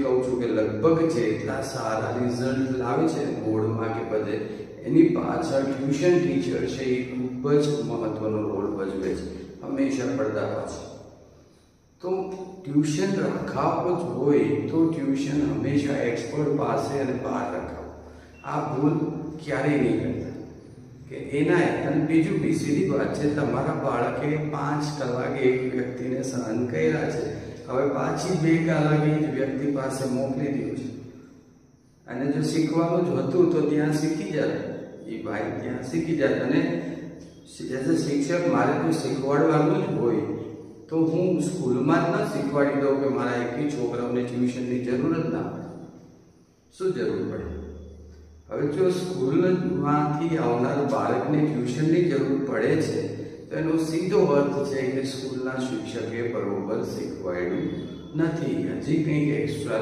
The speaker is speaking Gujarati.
કહું છું કે લગભગ જેટલા સારા રિઝલ્ટ લાવે છે બોર્ડમાં કે બધે એની પાછળ ટ્યુશન ટીચર છે એ ખૂબ જ મહત્વનો રોલ ભજવે છે, હંમેશા પડદા પાછળ. તો ટ્યુશન રખાવો જ હોય તો ટ્યુશન હંમેશા એક્સપર્ટ પાસે અને બહાર રખાવો. આ ભૂલ ક્યારેય નહીં કરતા કે એના. અને બીજું બી સીધી વાત છે, તમારા બાળકે 5 કલાકે એક વ્યક્તિને સહન કર્યા છે, હવે પાછી 2 કલાકે જ વ્યક્તિ પાસે મોકલી દીધું છે. અને જો શીખવાનું જ હતું તો ત્યાં શીખી જાય, એ ભાઈ ત્યાં શીખી જાય. અને એઝ અ શિક્ષક મારે તો શીખવાડવાનું જ હોય તો હું સ્કૂલમાં જ ન શીખવાડી દઉં કે મારા એકેય છોકરાઓને ટ્યુશનની જરૂર જ ના પડે. શું જરૂર પડે? હવે જો સ્કૂલમાંથી આવનાર બાળકને ટ્યુશનની જરૂર પડે છે તો એનો સીધો અર્થ છે કે સ્કૂલના શિક્ષકે બરોબર શીખવાડ્યું નથી, હજી કંઈક એક્સ્ટ્રા